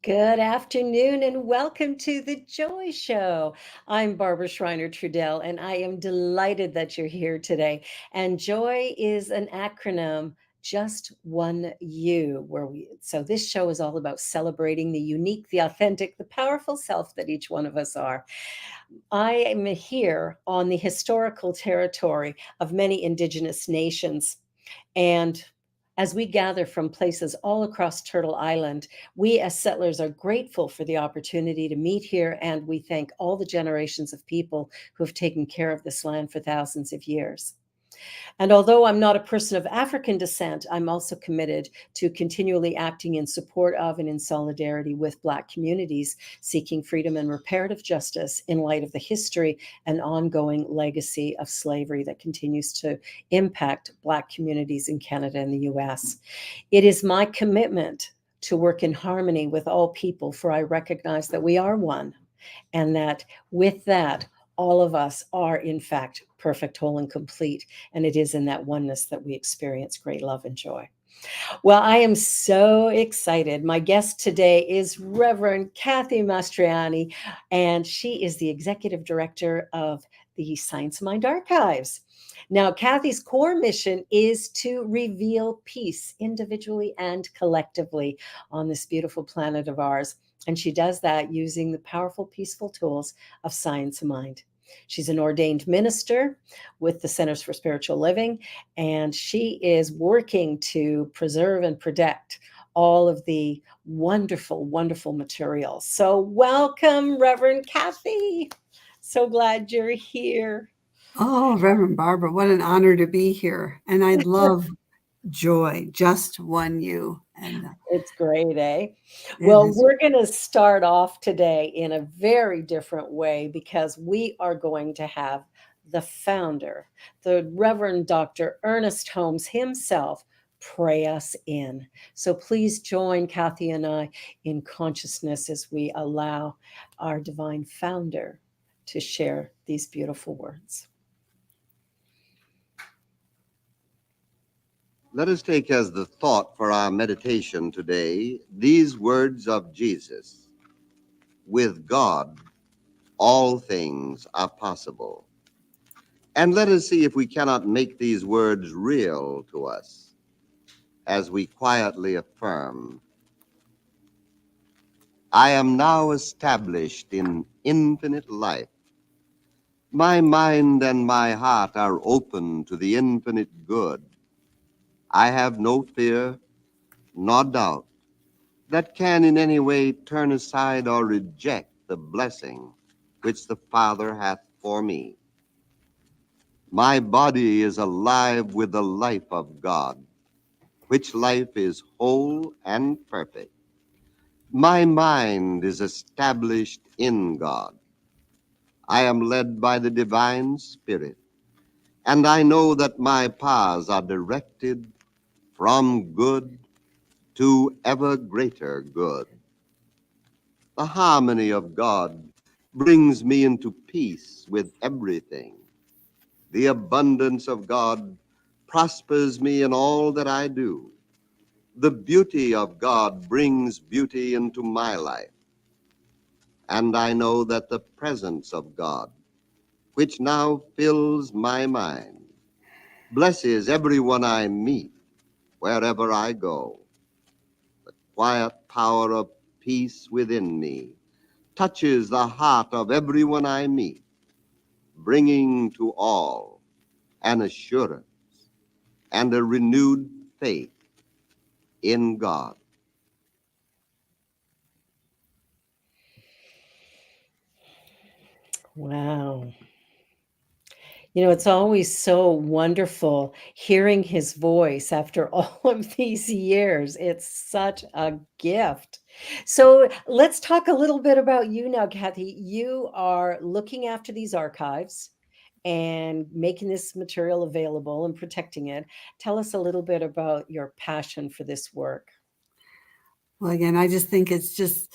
Good afternoon and welcome to the Joy Show. I'm Barbara Schreiner Trudell and I am delighted that you're here today. And Joy is an acronym, just one you, so this show is all about celebrating the unique, the authentic, the powerful self that each one of us are. I am here on the historical territory of many indigenous nations. And as we gather from places all across Turtle Island, we as settlers are grateful for the opportunity to meet here, and we thank all the generations of people who have taken care of this land for thousands of years. And although I'm not a person of African descent, I'm also committed to continually acting in support of and in solidarity with Black communities seeking freedom and reparative justice in light of the history and ongoing legacy of slavery that continues to impact Black communities in Canada and the US. It is my commitment to work in harmony with all people, for I recognize that we are one, and that with that, all of us are, in fact, perfect, whole, and complete. And it is in that oneness that we experience great love and joy. Well, I am so excited. My guest today is Reverend Kathy Mastroianni, and she is the executive director of the Science Mind Archives. Now, Kathy's core mission is to reveal peace individually and collectively on this beautiful planet of ours. And she does that using the powerful, peaceful tools of science mind. She's an ordained minister with the Centers for Spiritual Living, and she is working to preserve and protect all of the wonderful, wonderful materials. So welcome, Reverend Kathy. So glad you're here. Oh, Reverend Barbara, what an honor to be here. And I love joy, just one you. And It's great, eh? it Well, is. we're going to start off today in a very different way because we are going to have the founder, the Reverend Dr. Ernest Holmes himself, pray us in. So please join Kathy and I in consciousness as we allow our divine founder to share these beautiful words. Let us take as the thought for our meditation today these words of Jesus: with God, all things are possible. And let us see if we cannot make these words real to us as we quietly affirm, I am now established in infinite life. My mind and my heart are open to the infinite good. I have no fear nor doubt that can in any way turn aside or reject the blessing which the Father hath for me. My body is alive with the life of God, which life is whole and perfect. My mind is established in God. I am led by the divine Spirit, and I know that my paths are directed from good to ever greater good. The harmony of God brings me into peace with everything. The abundance of God prospers me in all that I do. The beauty of God brings beauty into my life. And I know that the presence of God, which now fills my mind, blesses everyone I meet wherever I go. The quiet power of peace within me touches the heart of everyone I meet, bringing to all an assurance and a renewed faith in God. Wow. You know, it's always so wonderful hearing his voice after all of these years. It's such a gift. So let's talk a little bit about you now, Kathy. You are looking after these archives and making this material available and protecting it. Tell us a little bit about your passion for this work. Well, again, I just think it's just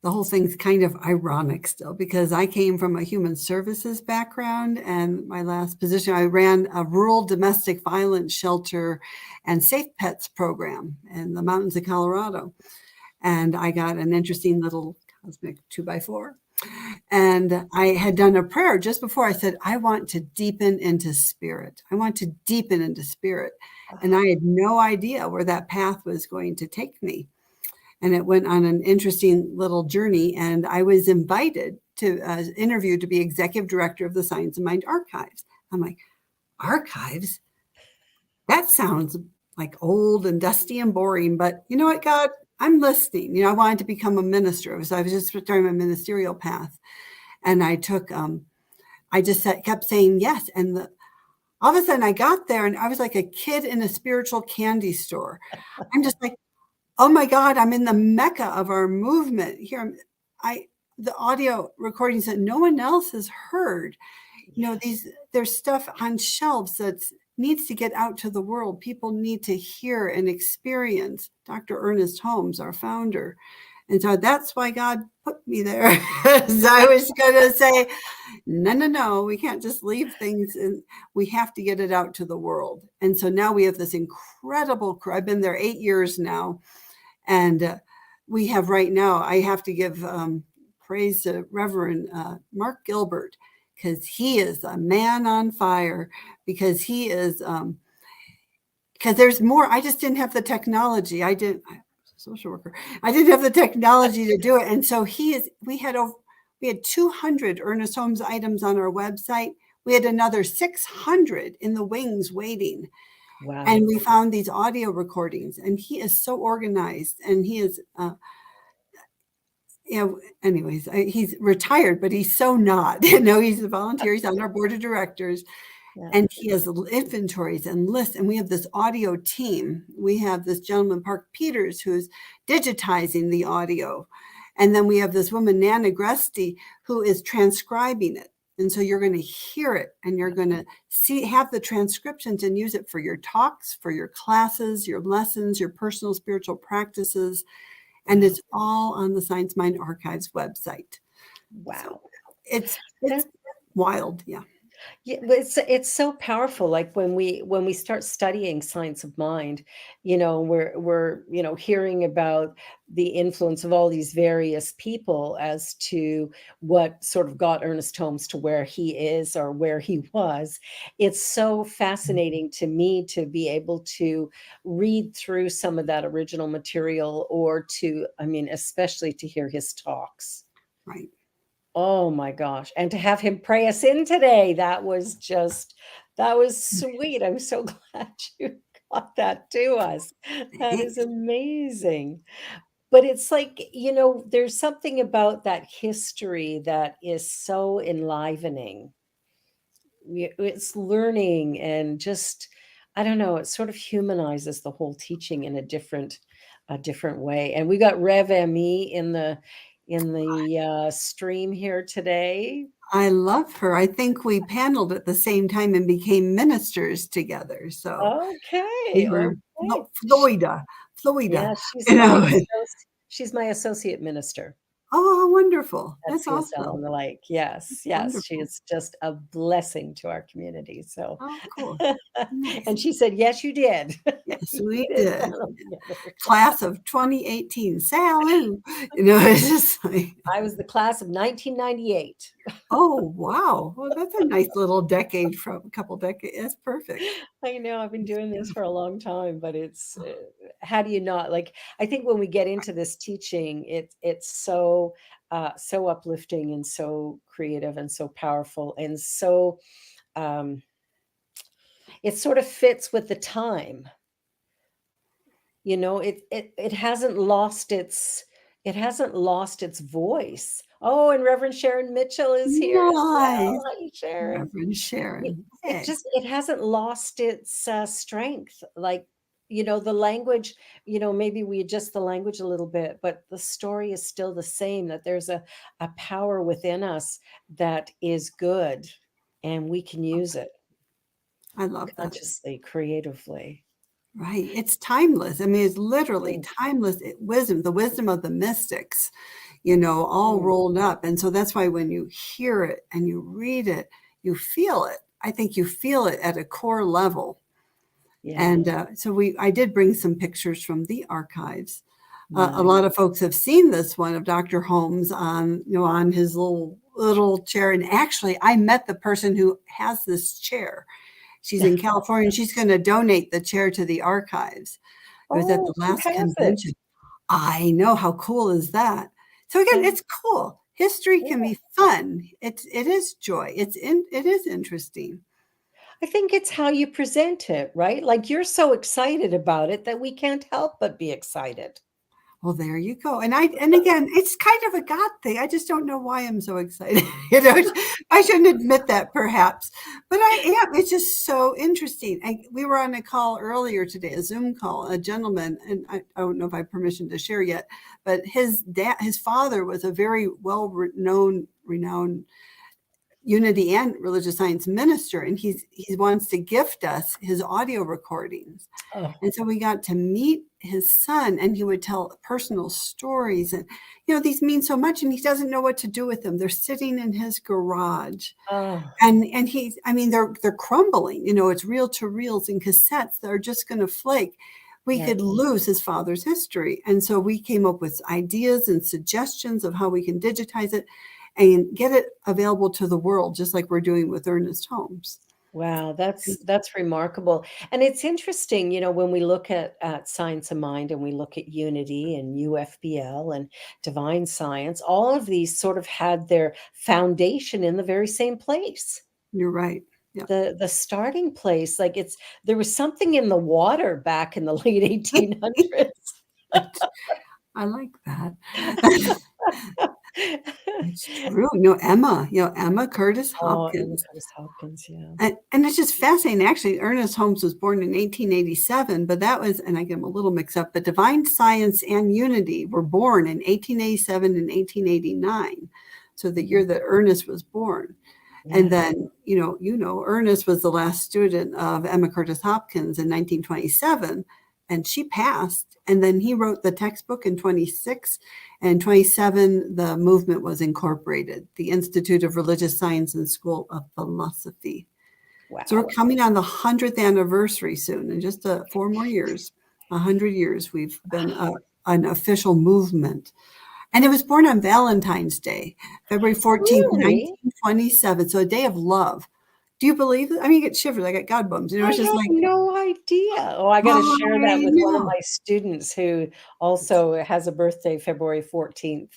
the whole thing's kind of ironic still because I came from a human services background, and my last position, I ran a rural domestic violence shelter and safe pets program in the mountains of Colorado. and I got an interesting little cosmic 2x4. And I had done a prayer just before. I said, I want to deepen into spirit. I want to deepen into spirit. And I had no idea where that path was going to take me. And it went on an interesting little journey. And I was invited to interview to be executive director of the Science of Mind Archives. I'm like, archives? That sounds like old and dusty and boring. But you know what, God? I'm listening. You know, I wanted to become a minister. So I was just starting my ministerial path. And I took, I just kept saying yes. And all of a sudden I got there and I was like a kid in a spiritual candy store. I'm just like, oh my God, I'm in the mecca of our movement here. The audio recordings that no one else has heard. You know, there's stuff on shelves that needs to get out to the world. People need to hear and experience. Dr. Ernest Holmes, our founder. And so that's why God put me there. So I was going to say, no, we can't just leave things, and we have to get it out to the world. And so now we have this incredible crew. I've been there 8 years now. And we have right now, I have to give praise to Reverend Mark Gilbert, because he is a man on fire, because he is, because there's more. I just didn't have the technology. I'm a social worker. I didn't have the technology to do it. And so we had 200 Ernest Holmes items on our website. We had another 600 in the wings waiting. Wow. And we found these audio recordings, and he is so organized, and he is, anyways, he's retired, but he's so not, he's a volunteer. He's on our board of directors, and he has inventories and lists. And we have this audio team. We have this gentleman, Park Peters, who's digitizing the audio. And then we have this woman, Nana Gresti, who is transcribing it. And so you're going to hear it, and you're going to have the transcriptions and use it for your talks, for your classes, your lessons, your personal spiritual practices. And it's all on the Science Mind Archives website. Wow. So it's wild. Yeah. Yeah, it's so powerful. Like when we start studying science of mind, we're hearing about the influence of all these various people as to what sort of got Ernest Holmes to where he is or where he was. It's so fascinating to me to be able to read through some of that original material, or especially to hear his talks. Right. Oh my gosh. And to have him pray us in today, that was sweet. I'm so glad you got that to us. That is amazing. But it's like, there's something about that history that is so enlivening. It's learning, and just, I don't know, it sort of humanizes the whole teaching in a different way. And we got Rev Me in the stream here today. I love her. I think we paneled at the same time and became ministers together. So we Okay. were Okay. Florida. Yeah, she's my associate minister Oh, wonderful. at That's CSL on awesome. the Lake. Yes, she Wonderful. is just a blessing to our community. So, Oh, cool. Nice. and she said, "Yes, you did." Yes, You we put it did. down together. Class of 2018. Salud. It's just like, I was the class of 1998. oh, wow. Well, that's a nice little decade from a couple decades. That's perfect. I know I've been doing this for a long time, but it's how do you not, like, I think when we get into this teaching, it's so so uplifting and so creative and so powerful and so um, it sort of fits with the time. It hasn't lost its voice. Oh, and Reverend Sharon Mitchell is here as Nice. well. Hi, Sharon. Reverend Sharon. Hey. It hasn't lost its strength. Like, the language, maybe we adjust the language a little bit, but the story is still the same, that there's a power within us that is good, and we can use it I love that. consciously, creatively. Right. It's timeless. I mean, it's literally Mm. timeless wisdom, the wisdom of the mystics, all Mm. rolled up. And so that's why when you hear it and you read it, you feel it. I think you feel it at a core level. Yeah. And so I did bring some pictures from the archives. A Right. lot of folks have seen this one of Dr. Holmes on, on his little chair. And actually, I met the person who has this chair. She's in California, and she's going to donate the chair to the archives. It was at Oh, the who last has it? convention. I know, how cool is that? So again, That it's cool. History yeah. can be fun. It is joy. It is interesting. I think it's how you present it, right? Like, you're so excited about it that we can't help but be excited. Well, there you go. And again, it's kind of a God thing. I just don't know why I'm so excited. You know, I shouldn't admit that perhaps, but I am. It's just so interesting. We were on a call earlier today, a Zoom call, a gentleman, and I don't know if I have permission to share yet, but his father was a very renowned Unity and religious science minister, and he wants to gift us his audio recordings. Oh, And so we got to meet his son, and he would tell personal stories. And, these mean so much, and he doesn't know what to do with them. They're sitting in his garage. oh, And they're crumbling. It's reel to reels and cassettes that are just going to flake. We yeah. could lose his father's history. And so we came up with ideas and suggestions of how we can digitize it and get it available to the world, just like we're doing with Ernest Holmes. Wow, that's remarkable. And it's interesting, when we look at Science of Mind and we look at Unity and UFBL and Divine Science, all of these sort of had their foundation in the very same place. You're right. Yeah. The starting place, like, there was something in the water back in the late 1800s. I like that. It's true. Emma Curtis Oh, Emma Hopkins. Curtis Hopkins, yeah. And it's just fascinating. Actually, Ernest Holmes was born in 1887, but that was, and I get them a little mixed up, but Divine Science and Unity were born in 1887 and 1889. So the year that Ernest was born. And Yeah. then, Ernest was the last student of Emma Curtis Hopkins in 1927, and she passed. And then he wrote the textbook in 26, and 27, the movement was incorporated, the Institute of Religious Science and School of Philosophy. So we're Wow. coming on the 100th anniversary soon, in just 4 more years, 100 years, we've been an official movement. And it was born on Valentine's Day, February 14th, Really? 1927. So a day of love. Do you believe it? I mean, you get shivers. I got God bumps. I It's just had like, no idea. Oh, I gotta oh, share that I with one of know. my students who also has a birthday February 14th.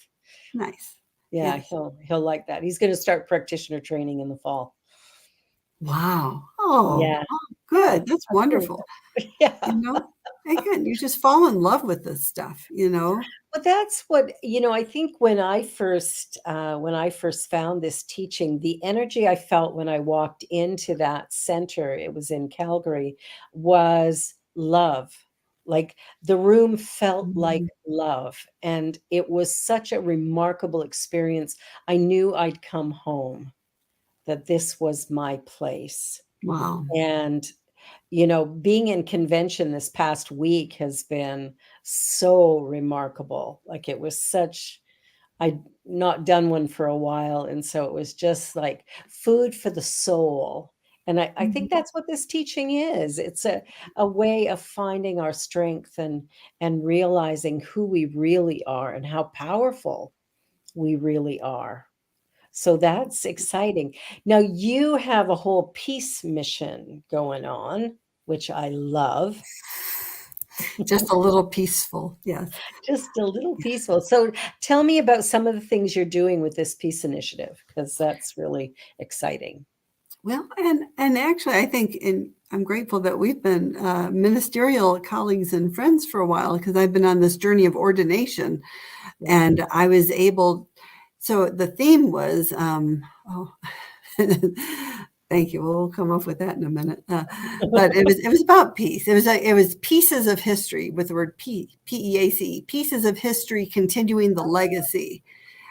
Nice. Yeah, Yes. he'll like that. He's gonna start practitioner training in the fall. Wow. Oh, Yeah. Yeah, good. That's that's really wonderful. good. Yeah. You know, again, you just fall in love with this stuff. But that's what, I think when I first found this teaching, the energy I felt when I walked into that center, it was in Calgary, was love. Like, the room felt like Mhm. love, and it was such a remarkable experience. I knew I'd come home, that this was my place. Wow. And being in convention this past week has been so remarkable. Like, it was such I'd not done one for a while, and so it was just like food for the soul. And I think Mhm. that's what this teaching is. It's a way of finding our strength and realizing who we really are and how powerful we really are. So that's exciting. Now you have a whole peace mission going on, which I love. Just a little peaceful. Yes. Just a little peaceful. So tell me about some of the things you're doing with this peace initiative, because that's really exciting. Well, and actually, I think, and I'm grateful that we've been ministerial colleagues and friends for a while, because I've been on this journey of ordination, Yeah. and I was able. So the theme was, thank you. We'll come up with that in a minute. But it was about peace. It was pieces of history, with the word PEAC, pieces of history continuing the legacy.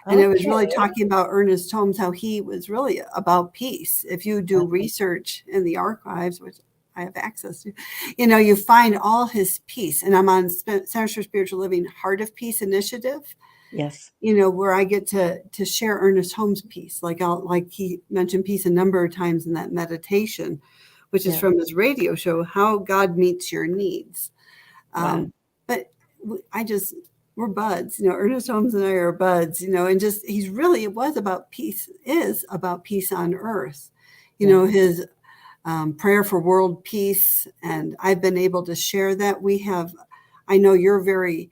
And it was Okay. really talking about Ernest Holmes, how he was really about peace. If you do research in the archives, which I have access to, you find all his peace. And I'm on Center for Spiritual Living Heart of Peace initiative, Yes. where I get to share Ernest Holmes' peace. Like he mentioned peace a number of times in that meditation, which is Yeah. from his radio show, How God Meets Your Needs. Wow. But I just we're buds. Ernest Holmes and I are buds. And just it was about peace. Is about peace on earth. Yeah. His prayer for world peace, and I've been able to share that. I know you're very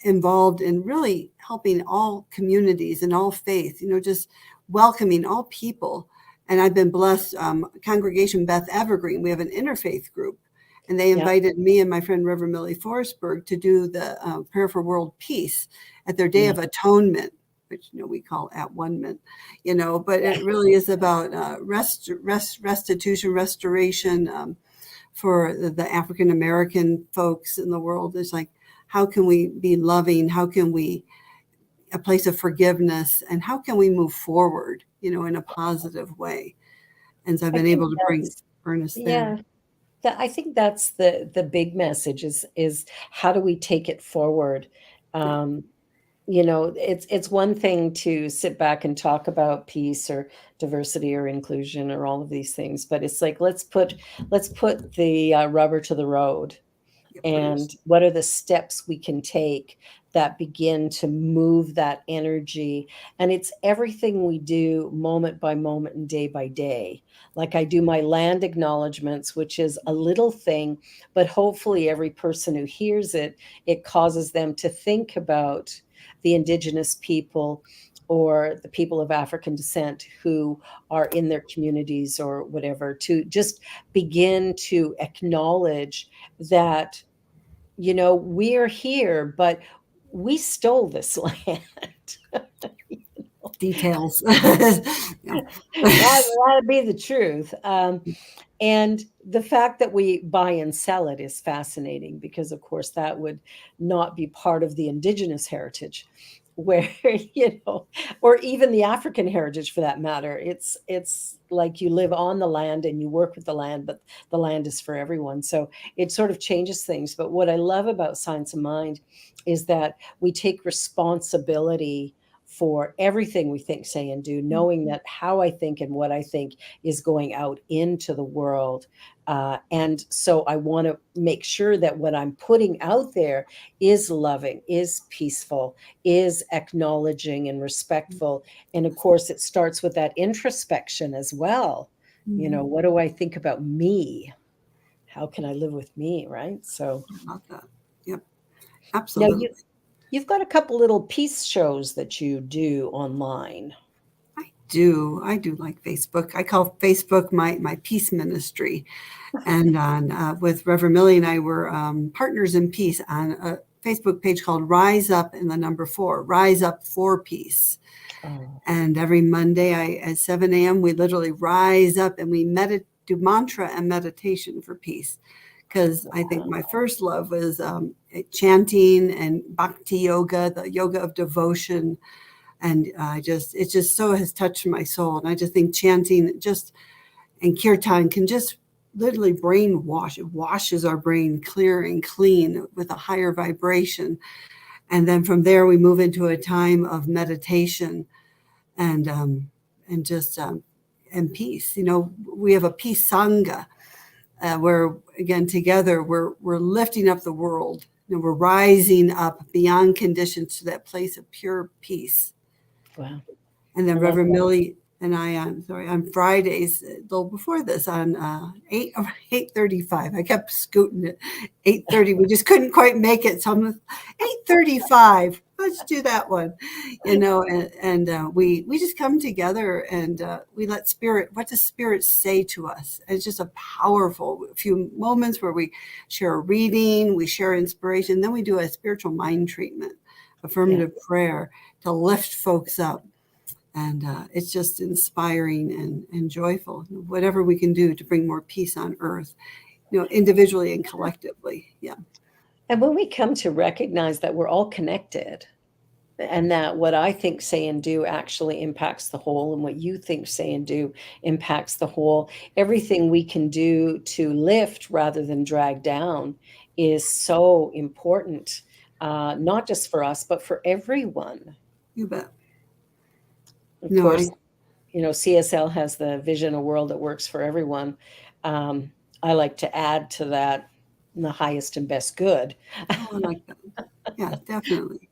involved in really helping all communities and all faith, just welcoming all people. And I've been blessed. Congregation Beth Evergreen, we have an interfaith group, and they Yeah. invited me and my friend Reverend Millie Forsberg to do the prayer for world peace at their Day Yeah. of Atonement, which we call at one-ment, but Yeah. it really is about restitution, restoration for the African American folks in the world. It's like, how can we be loving? How can we a place of forgiveness, and how can we move forward, in a positive way? And so I've I been think able to bring that's Ernest there. yeah. I think that's the big message is how do we take it forward? Yeah. Um, it's one thing to sit back and talk about peace or diversity or inclusion or all of these things, but it's like let's put the rubber to the road, Yeah, and please. what are the steps we can take that begin to move that energy. And it's everything we do moment by moment and day by day. Like I do my land acknowledgments, which is a little thing, but hopefully every person who hears it, it causes them to think about the indigenous people or the people of African descent who are in their communities or whatever, to just begin to acknowledge that we're here, but we stole this land. Details. Yeah. That'd be the truth. And the fact that we buy and sell it is fascinating because, of course, that would not be part of the indigenous heritage, where or even the African heritage for that matter. It's like you live on the land and you work with the land, but the land is for everyone. So it sort of changes things. But what I love about Science of Mind is that we take responsibility for everything we think, say, and do, knowing that how I think and what I think is going out into the world. And so I want to make sure that what I'm putting out there is loving, is peaceful, is acknowledging and respectful. And of course, it starts with that introspection as well. Mhm. What do I think about me? How can I live with me? Right. So About that. Yep, now absolutely. you've got a couple little peace shows that you do online. I do like Facebook. I call Facebook my peace ministry. And on with Reverend Millie and I were partners in peace on a Facebook page called Rise Up and the number 4, Rise Up for Peace. Oh, And every Monday at 7 a.m., we literally rise up and we do mantra and meditation for peace. Because I think my first love was chanting and bhakti yoga, the yoga of devotion. And it just so has touched my soul. And I just think chanting and kirtan can just literally brainwash. It washes our brain clear and clean with a higher vibration. And then from there, we move into a time of meditation and just and peace. We have a peace sangha where again together we're lifting up the world. We're rising up beyond conditions to that place of pure peace. wow. And I then love Reverend that. Millie and I on Fridays, though before this on 8:35. I kept scooting it 8:30. We just couldn't quite make it. So I'm 8:35. Let's do that one, and we just come together and we let spirit. What does spirit say to us? And it's just a powerful few moments where we share a reading, we share inspiration, then we do a spiritual mind treatment, Yeah. affirmative prayer to lift folks up. And it's just inspiring and joyful. Whatever we can do to bring more peace on earth, individually and collectively. Yeah. And when we come to recognize that we're all connected, and that what I think, say, and do actually impacts the whole, and what you think, say, and do impacts the whole, everything we can do to lift rather than drag down is so important, not just for us, but for everyone. You bet. Of No, course, CSL has the vision, a world that works for everyone. Um, I like to add to that the highest and best good. I like that. Yeah, definitely.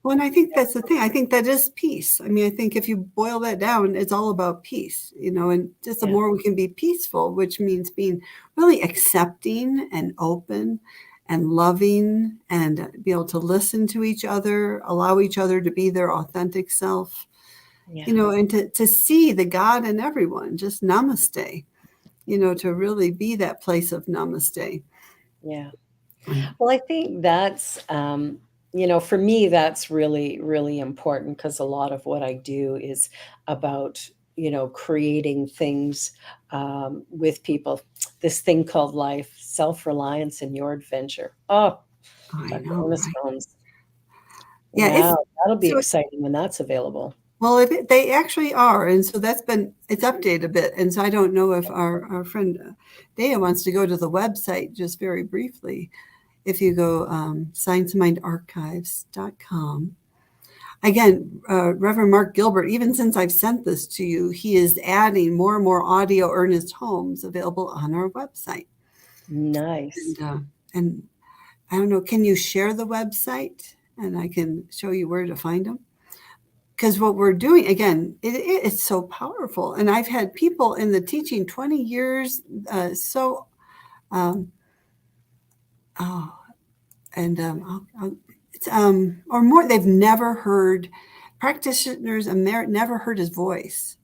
Well, and I think that's the thing. I think that is peace. I mean, I think if you boil that down, it's all about peace, and just the Yeah. more we can be peaceful, which means being really accepting and open and loving and be able to listen to each other, allow each other to be their authentic self, Yeah. and to see the God in everyone, just namaste, to really be that place of namaste. Yeah. And Well, I think that's, for me, that's really, really important because a lot of what I do is about, creating things with people. This thing called life, self-reliance in your adventure. Oh, I Dr. know, Ernest right? Holmes. Yeah, it's Wow, that'll be so exciting when that's available. well, they actually are, and so it's updated a bit, and so I don't know if our friend Dea wants to go to the website just very briefly. If you go sciencemindarchives.com. Again, Reverend Mark Gilbert, even since I've sent this to you, he is adding more and more audio Ernest Holmes available on our website. Nice. And I don't know, can you share the website and I can show you where to find them? Because what we're doing, again, it's so powerful. And I've had people in the teaching 20 years, um, oh, and it's or more, they've never heard, practitioners never heard his voice.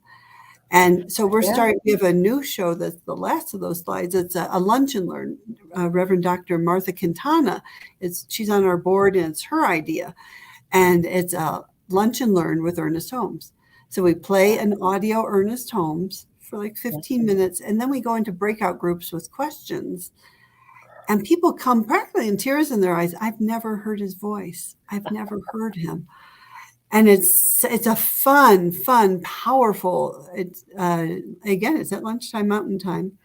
And so Yeah. we have a new show that's the last of those slides. It's a lunch and learn. Reverend Dr. Martha Quintana, she's on our board and it's her idea. And it's a lunch and learn with Ernest Holmes. So we play an audio Ernest Holmes for like 15 minutes, and then we go into breakout groups with questions. And people come practically in tears in their eyes. I've never heard his voice. I've never heard him. And it's a fun, powerful. It's again, it's at lunchtime Mountain Time,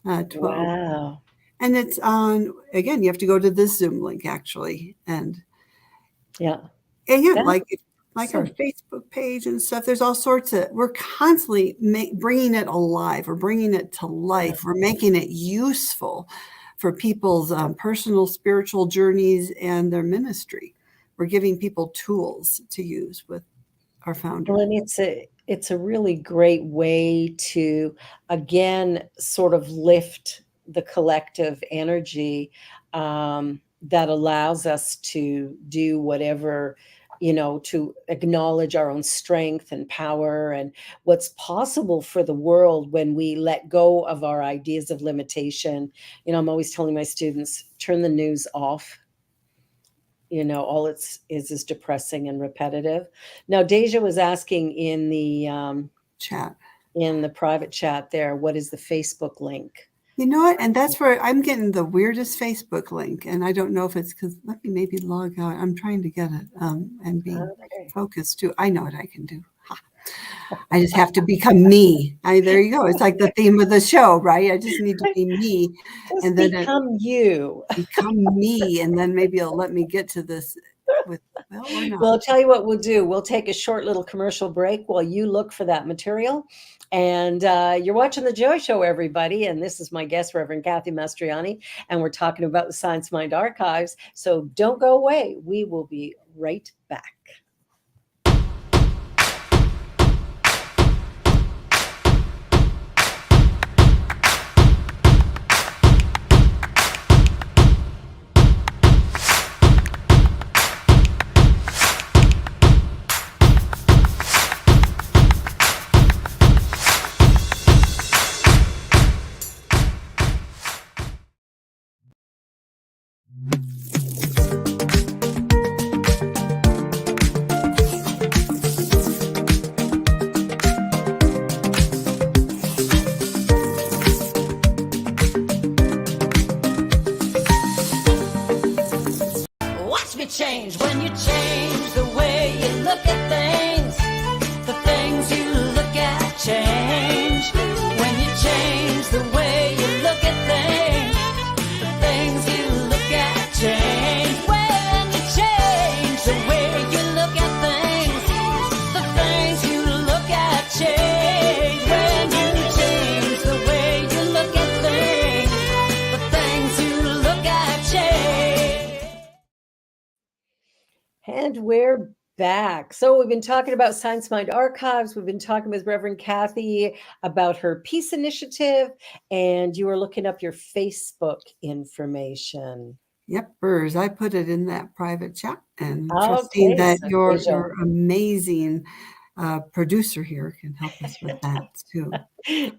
12. Wow. And it's on, again, you have to go to this Zoom link actually. And Yeah. again, That's like our awesome. Facebook page and stuff, there's all sorts of, we're constantly bringing it alive. We're bringing it to life. We're making it useful for people's personal spiritual journeys and their ministry. We're giving people tools to use with our founder. Well, and it's a really great way to, again, sort of lift the collective energy, that allows us to do whatever, to acknowledge our own strength and power and what's possible for the world when we let go of our ideas of limitation. I'm always telling my students, turn the news off. All is depressing and repetitive. Now, Deja was asking Chat. in the private chat there, what is the Facebook link? You know what? And that's where I'm getting the weirdest Facebook link. And I don't know if it's because, let me maybe log out. I'm trying to get it and be Okay. focused too. I know what I can do. I just have to become me. There you go. It's like the theme of the show, right? I just need to be me. Just And then become you. become me. And then maybe it'll let me get to this with, well, or not. Well, I'll tell you what we'll do. We'll take a short little commercial break while you look for that material. And you're watching The Joy Show, everybody. And this is my guest, Reverend Kathy Mastroianni. And we're talking about the Science Mind Archives. So don't go away. We will be right back. Watch me change when you change the way you look at things. The things you look at change. When you change the way you look at things, the things you look at change. When you change the way you look at things, the things you look at change. When you change the way you look at things, the things you look at change. And we're back. So we've been talking about Science Mind Archives. We've been talking with Reverend Kathy about her peace initiative, and you were looking up your Facebook information. Yep, Burrs. I put it in that private chat, and trusting Okay, that so your amazing producer here can help us with that too.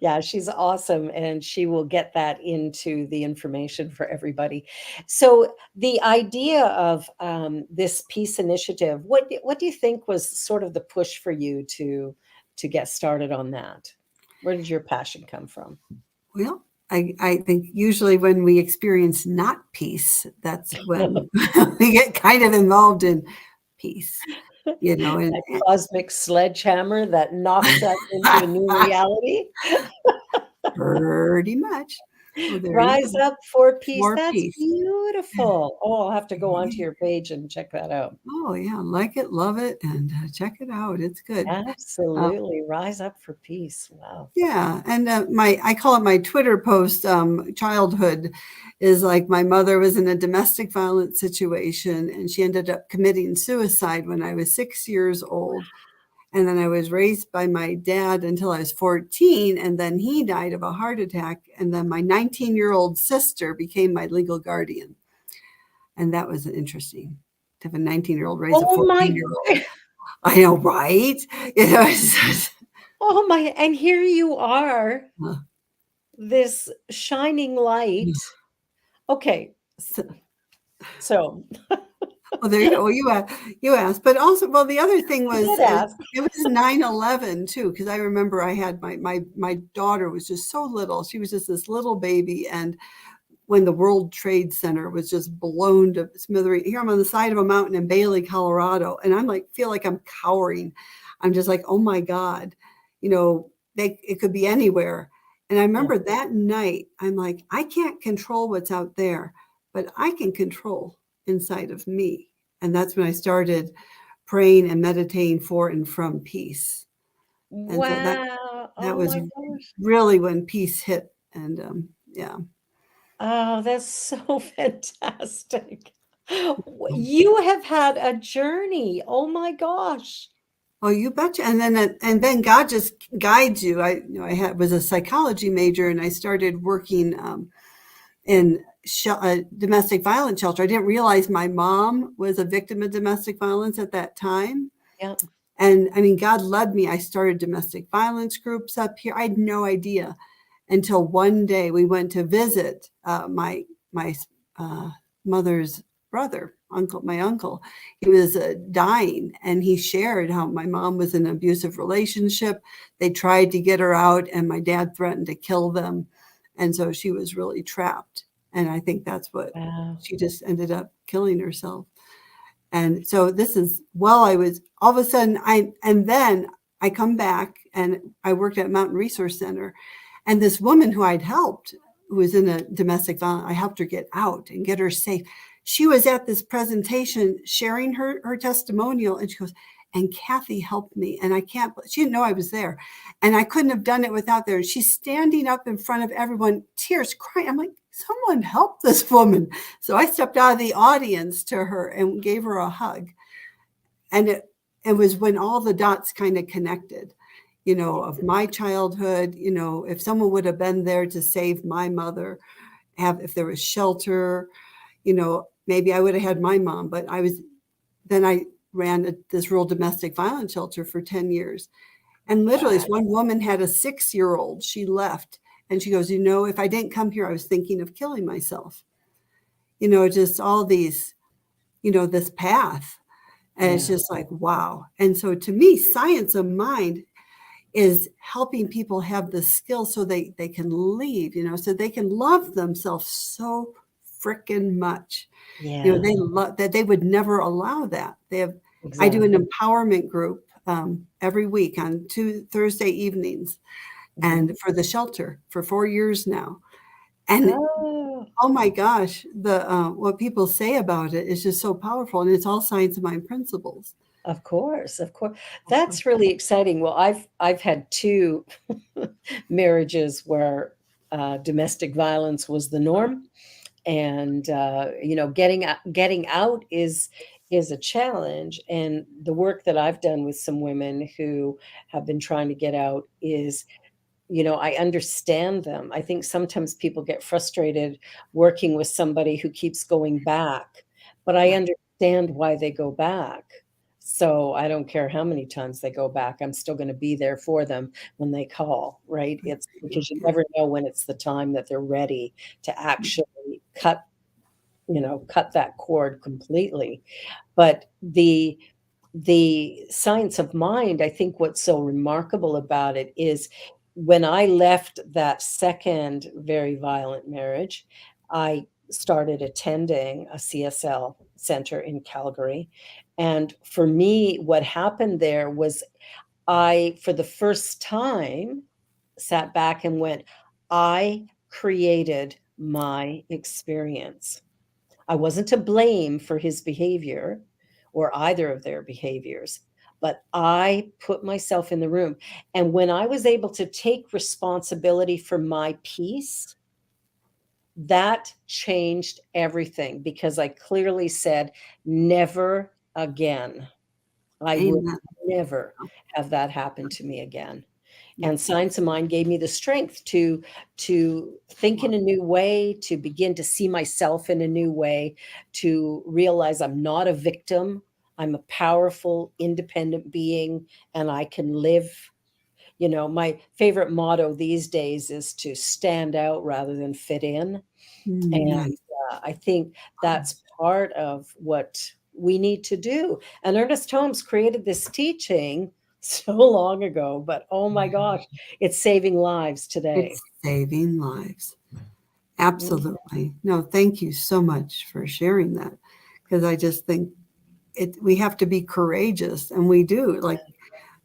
yeah, she's awesome, and she will get that into the information for everybody. So the idea of this peace initiative, what do you think was sort of the push for you to get started on that? Where did your passion come from? Well, I think usually when we experience not peace, that's when we get kind of involved in peace, That cosmic sledgehammer that knocks us into a new reality. pretty much. So there you Rise go. up for peace. More That's peace. beautiful. Oh, I'll have to go onto Yeah. your page and check that out. Oh yeah, like it, love it, and check it out. It's good. Uh, Absolutely. Rise up for peace. Wow. Yeah, and I call it my Twitter post. Childhood is like my mother was in a domestic violence situation, and she ended up committing suicide when I was 6 years old. And then I was raised by my dad until I was 14, and then he died of a heart attack. And then my 19-year-old sister became my legal guardian, and that was interesting to have a 19-year-old raise a Oh my, 14-year-old. I know, right? It's oh my, and here you are, uh, this shining light. Okay, so, so well, there you go. Well, you asked, but also, well, the other thing I was did ask. it was 9/11 too, because I remember I had my daughter was just so little. She was just this little baby, and when the World Trade Center was just blown to smithereens. Here I'm on the side of a mountain in Bailey, Colorado, and I'm like feel like I'm cowering. I'm just like, oh my God, it could be anywhere. And I Yeah. remember that night, I'm like, I can't control what's out there, but I can control inside of me. And that's when I started praying and meditating for and from peace. And so Wow. that Oh was my gosh. really when peace hit. And yeah. Oh, that's so fantastic. You have had a journey. Oh my gosh. Oh, you betcha. And then God just guides you. I was a psychology major, and I started working in a domestic violence shelter. I didn't realize my mom was a victim of domestic violence at that time. Yeah. And I mean, God led me. I started domestic violence groups up here. I had no idea until one day we went to visit my mother's brother, my uncle. He was dying, and he shared how my mom was in an abusive relationship. They tried to get her out, and my dad threatened to kill them, and so she was really trapped. And I think that's what Wow. she just ended up killing herself. And so this is while I was all of a sudden and then I come back and I worked at Mountain Resource Center, and this woman who I'd helped, who was in a domestic violence, I helped her get out and get her safe. She was at this presentation sharing her testimonial, and she goes, and Kathy helped me. And she didn't know I was there. And I couldn't have done it without her. And she's standing up in front of everyone, tears, crying. I'm like, someone help this woman. So I stepped out of the audience to her and gave her a hug. And it was when all the dots kind of connected, of my childhood, if someone would have been there to save my mother, if there was shelter, maybe I would have had my mom, but I ran this rural domestic violence shelter for 10 years. And literally, this one woman had a 6-year-old. She left, and she goes, if I didn't come here, I was thinking of killing myself. Just all these, this path. And it's just like, wow. And so to me, science of mind is helping people have the skill so they can leave, so they can love themselves so freaking much. Yeah. They love that. They would never allow that. I do Exactly. an empowerment group every week on Thursday evenings, and for the shelter for 4 years now. And Oh, oh my gosh, the what people say about it is just so powerful, and it's all science of mind principles. of course, of course. That's really exciting. Well, I've had two marriages where domestic violence was the norm, and getting out is a challenge. And the work that I've done with some women who have been trying to get out is, I understand them. I think sometimes people get frustrated working with somebody who keeps going back, but I Right. understand why they go back. So I don't care how many times they go back. I'm still going to be there for them when they call, right? It's because you Yeah. never know when it's the time that they're ready to actually cut that cord completely. But the science of mind, I think what's so remarkable about it is when I left that second very violent marriage, I started attending a CSL center in Calgary. And for me, what happened there was I, for the first time, sat back and went, I created my experience. I wasn't to blame for his behavior or either of their behaviors, but I put myself in the room. And when I was able to take responsibility for my peace, that changed everything because I clearly said, never again. I will Amen. never have that happen to me again. And Science of Mind gave me the strength to think in a new way, to begin to see myself in a new way, to realize I'm not a victim. I'm a powerful, independent being, and I can live. My favorite motto these days is to stand out rather than fit in. And Nice. I think that's part of what we need to do. And Ernest Holmes created this teaching so long ago, but oh my gosh, it's saving lives today. It's saving lives. Mm. Absolutely. No, thank you so much for sharing that. Because I just think we have to be courageous, and we do. Like,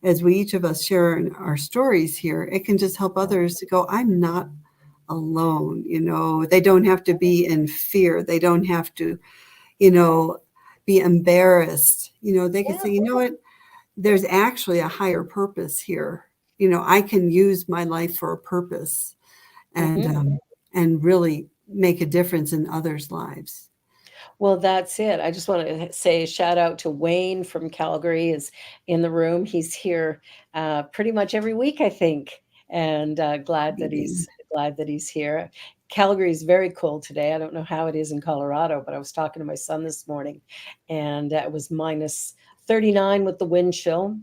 as we each of us share our stories here, it can just help others to go, I'm not alone. They don't have to be in fear. They don't have to, you know, be embarrassed. They can Yeah. say, you know what? There's actually a higher purpose here. I can use my life for a purpose, and Mhm. and really make a difference in others' lives. Well, that's it. I just want to say a shout out to Wayne from Calgary is in the room. He's here pretty much every week, I think, and glad that he's here. Calgary is very cold today. I don't know how it is in Colorado, but I was talking to my son this morning, and it was minus 39 with the wind chill.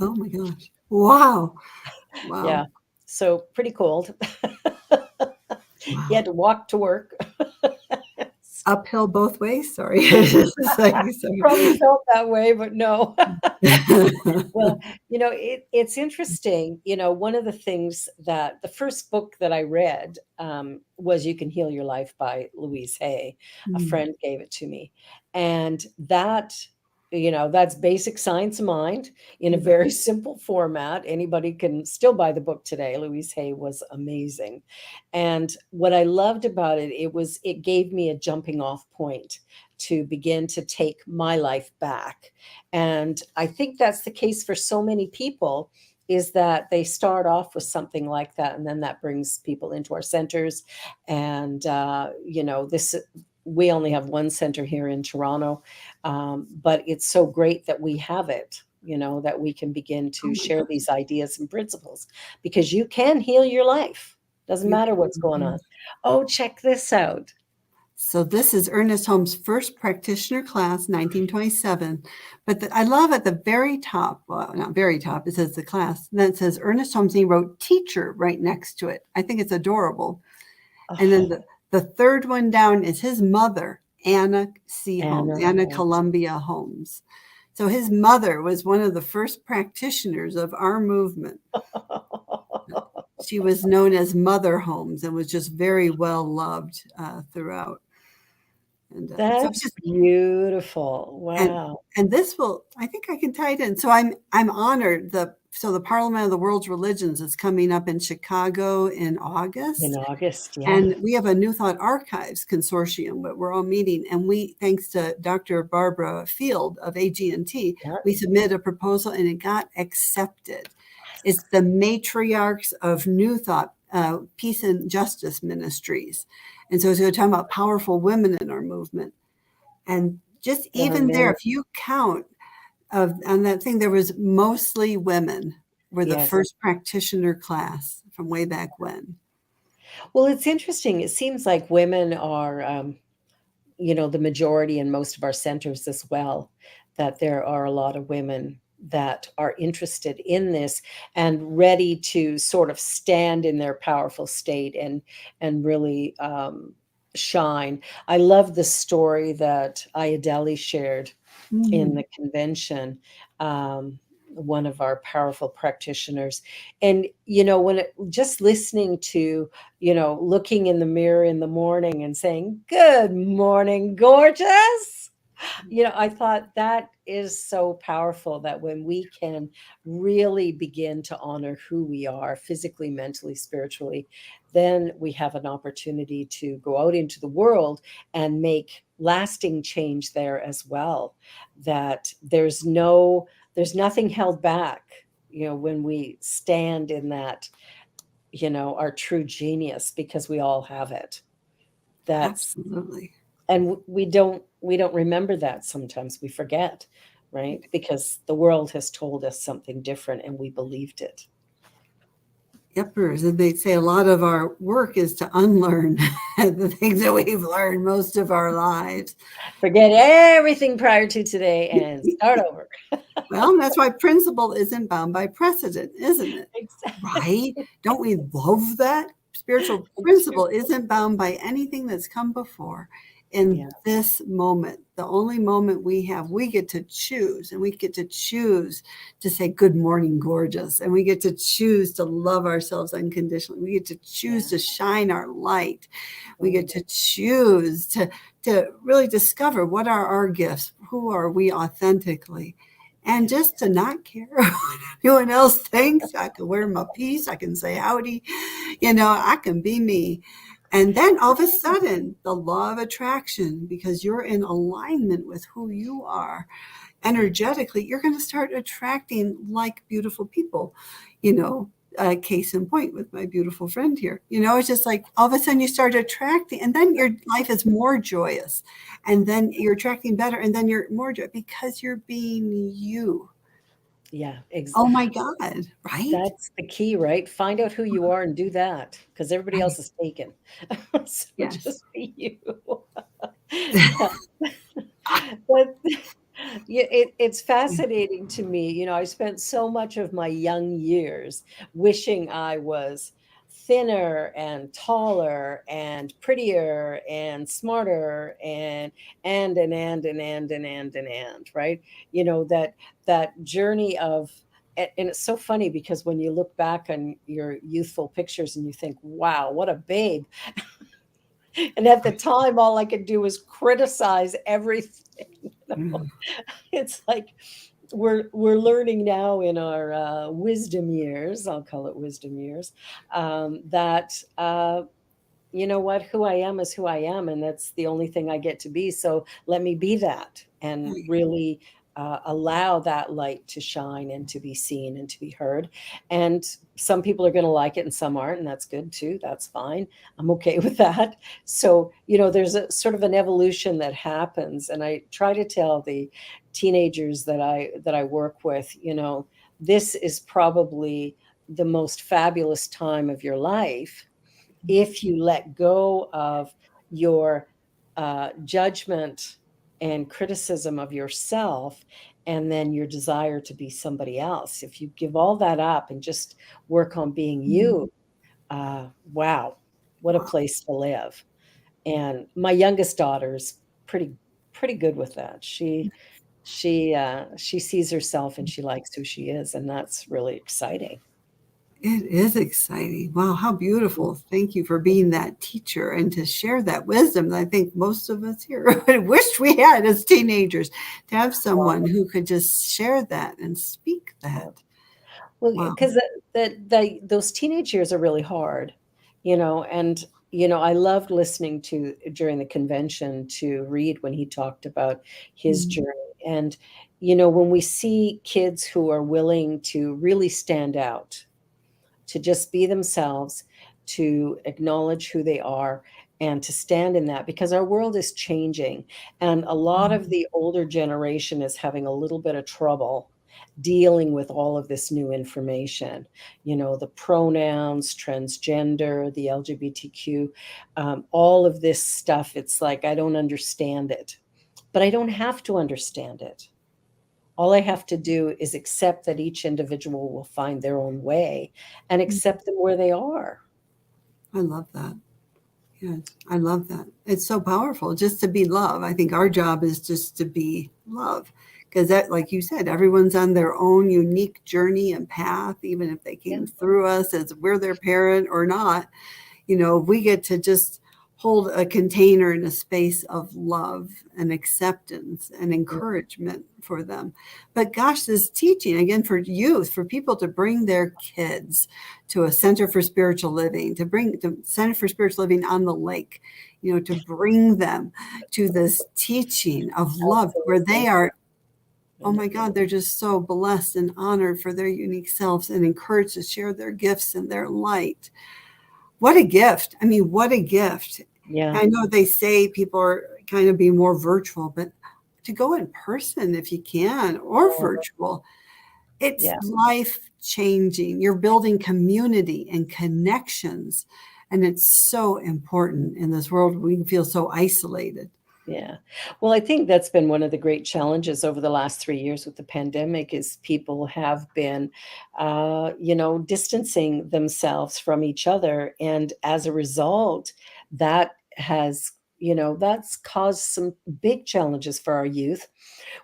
Oh my gosh! Wow! Yeah, Wow! so pretty cold. He Wow! had to walk to work. Uphill both ways. Sorry. It's like, Probably sorry. felt that way, but no. Well, it's interesting. One of the things that the first book that I read was You Can Heal Your Life by Louise Hay. A Mm, friend gave it to me. And that's basic science of mind in a right. very simple format. Anybody can still buy the book today. Louise Hay was amazing. And what I loved about it gave me a jumping off point to begin to take my life back. And I think that's the case for so many people is that they start off with something like that, and then that brings people into our centers. And this we only have one center here in Toronto, but it's so great that we have it. That we can begin Oh to my share God. these ideas and principles because you can heal your life. Doesn't You matter what's can. going on. Oh, check this out. So this is Ernest Holmes' first practitioner class, 1927. But I love at the very top, well, not very top, it says the class. And then it says Ernest Holmes, and he wrote teacher right next to it. I think it's adorable. And then Oh, the third one down is his mother, Anna C. Holmes, Anna Anna Holmes. Columbia Holmes. So his mother was one of the first practitioners of our movement. She was known as Mother Holmes and was just very well loved throughout. And so That's just beautiful. and Wow. and this will, I think I can tie it in. So I'm honored. The Parliament of the World's Religions is coming up in Chicago in In August. August, yeah. And we have a New Thought Archives consortium that we're all meeting. And we, thanks to Dr. Barbara Field of AG&T, Yeah. we submitted a proposal and it got accepted. It's the matriarchs of New Thought, Peace and Justice Ministries. And so we're talking about powerful women in our movement. And just There are even there, many. if you count on that thing, there was mostly women were the Yes. first practitioner class from way back when. Well, it's interesting. It seems like women are, the majority in most of our centers as well, that there are a lot of women that are interested in this and ready to sort of stand in their powerful state and really shine. I love the story that Ayadeli shared in Mm, the convention, um, one of our powerful practitioners. And, when just listening to, looking in the mirror in the morning and saying, "Good morning, gorgeous." I thought that is so powerful that when we can really begin to honor who we are physically, mentally, spiritually, then we have an opportunity to go out into the world and make lasting change there as well. That there's nothing held back, when we stand in that, our true genius, because we all have it. That's absolutely. and we don't remember that. Sometimes we forget, right? Because the world has told us something different and we believed it. Yepers. And they say a lot of our work is to unlearn the things that we've learned most of our lives. Forget everything prior to today and start over. Well, that's why principle isn't bound by precedent, isn't it? Right? Exactly. Don't we love that? Spiritual It's true. principle isn't bound by anything that's come before. In Yeah. this moment, the only moment we have, we get to choose, and we get to choose to say, "Good morning, gorgeous." And we get to choose to love ourselves unconditionally. We get to choose Yeah. to shine our light. We get Mm. to choose to really discover what are our gifts, who are we authentically, and just to not care what anyone else thinks. I can wear my piece. I can say howdy. I can be me. And then all of a sudden, the law of attraction, because you're in alignment with who you are energetically, you're going to start attracting like beautiful people, you know. Case in point with my beautiful friend here. It's just like all of a sudden you start attracting, and then your life is more joyous, and then you're attracting better, and then you're more joy because you're being you. Yeah. Oh my God, right? That's the key, right? Find out who you are and do that, because everybody Right. else is taken. So Yes. just be you. Yeah. But yeah, it's fascinating to me. I spent so much of my young years wishing I was thinner and taller and prettier and smarter and right? That journey of and it's so funny because when you look back on your youthful pictures and you think, wow, what a babe. And at the time, all I could do was criticize everything. Mm. It's like we're learning now in our wisdom years. I'll call it wisdom years. That you know what, who I am is who I am, and that's the only thing I get to be. So let me be that and Right. really allow that light to shine and to be seen and to be heard. And some people are going to like it and some aren't, and that's good too. That's fine. I'm okay with that. So, there's a sort of an evolution that happens. And I try to tell the teenagers that I work with, this is probably the most fabulous time of your life if you let go of your judgment and criticism of yourself and then your desire to be somebody else. If you give all that up and just work on being Mm. you, wow, what a Wow. place to live. And my youngest daughter's pretty good with that. She sees herself and she likes who she is, and that's really exciting. It is exciting. Wow, how beautiful. Thank you for being that teacher and to share that wisdom that I think most of us here wished we had as teenagers, to have someone who could just share that and speak that. Well, Wow. because those teenage years are really hard, and I loved listening to during the convention to Reed when he talked about his Mm. journey. And when we see kids who are willing to really stand out, to just be themselves, to acknowledge who they are, and to stand in that, because our world is changing, and a lot of the older generation is having a little bit of trouble dealing with all of this new information, the pronouns, transgender, the LGBTQ, all of this stuff. It's like, I don't understand it, but I don't have to understand it. All I have to do is accept that each individual will find their own way and accept them where they are. I love that. Yes, I love that. It's so powerful just to be love. I think our job is just to be love, because that, like you said, everyone's on their own unique journey and path, even if they Yeah. came through us as we're their parent or not. We get to just hold a container in a space of love and acceptance and encouragement for them. But gosh, this teaching, again, for youth, for people to bring their kids to a Center for Spiritual Living, to bring the Center for Spiritual Living on the lake, to bring them to this teaching of love where they are, oh my God, they're just so blessed and honored for their unique selves and encouraged to share their gifts and their light. What a gift. I mean, what a gift. Yeah. I know they say people are kind of being more virtual, but to go in person if you can, or virtual, it's life changing. You're building community and connections. And it's so important in this world. We feel so isolated. Yeah. Well, I think that's been one of the great challenges over the last 3 years with the pandemic is people have been, distancing themselves from each other. And as a result, that has, that's caused some big challenges for our youth.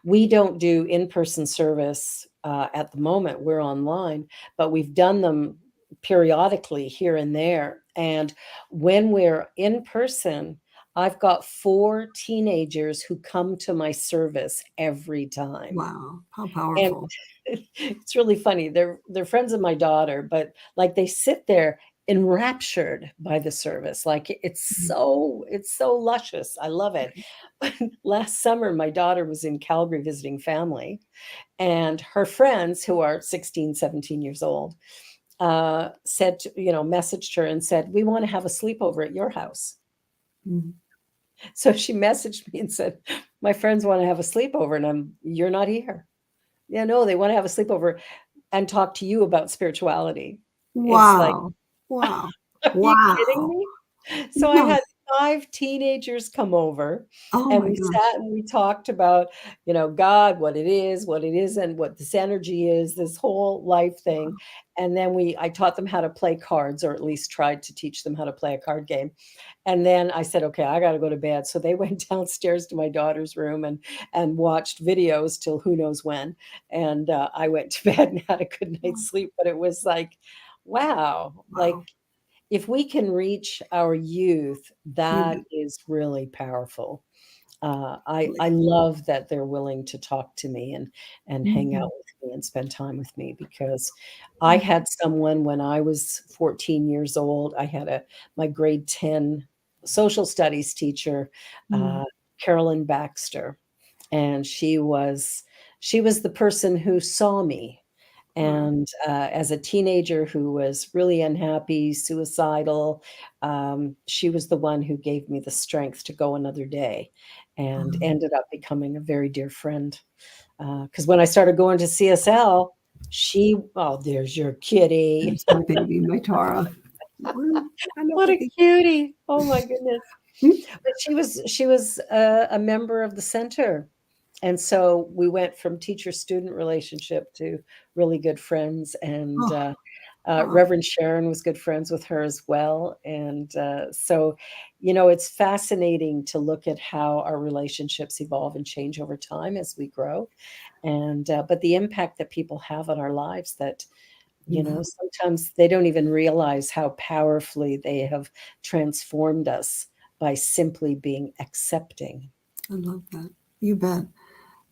We don't do in-person service at the moment. We're online, but we've done them periodically here and there. And when we're in person, I've got 4 teenagers who come to my service every time. Wow, how And powerful. it's really funny. They're friends of my daughter, but like they sit there enraptured by the service. Like it's so luscious. I love it. Last summer, my daughter was in Calgary visiting family, and her friends, who are 16, 17 years old, said, messaged her and said, "We want to have a sleepover at your house." Mhm. So she messaged me and said, "My friends want to have a sleepover, and you're not here." Yeah, no, they want to have a sleepover and talk to you about spirituality. It's like, Wow. Wow. are you kidding Wow. me? So I No. had 5 teenagers come over, Oh and my we gosh. sat and we talked about, God, what it is, what it isn't, what this energy is, this whole life thing. And then I taught them how to play cards, or at least tried to teach them how to play a card game. And then I said, "Okay, I gotta go to bed." So they went downstairs to my daughter's room and watched videos till who knows when. And, I went to bed and had a good night's sleep, but it was like, wow, like, Wow. if we can reach our youth, You that bet. is really powerful. I love that they're willing to talk to me and hang out Mhm. with me and spend time with me, because I had someone when I was 14 years old. I had my grade 10 social studies teacher, Mm. Carolyn Baxter, and she was the person who saw me. Wow. And as a teenager who was really unhappy, suicidal, she was the one who gave me the strength to go another day, and ended up becoming a very dear friend. Because when I started going to CSL, oh, there's your kitty. There's my baby, my Tara. Hello, What a baby. cutie. Oh my goodness. Mm. But she was a member of the center. And so we went from teacher-student relationship to really good friends, and, Oh, oh, Reverend Sharon was good friends with her as well, and, so, it's fascinating to look at how our relationships evolve and change over time as we grow, and, but the impact that people have on our lives that, yeah, sometimes they don't even realize how powerfully they have transformed us by simply being accepting. I love that. You bet.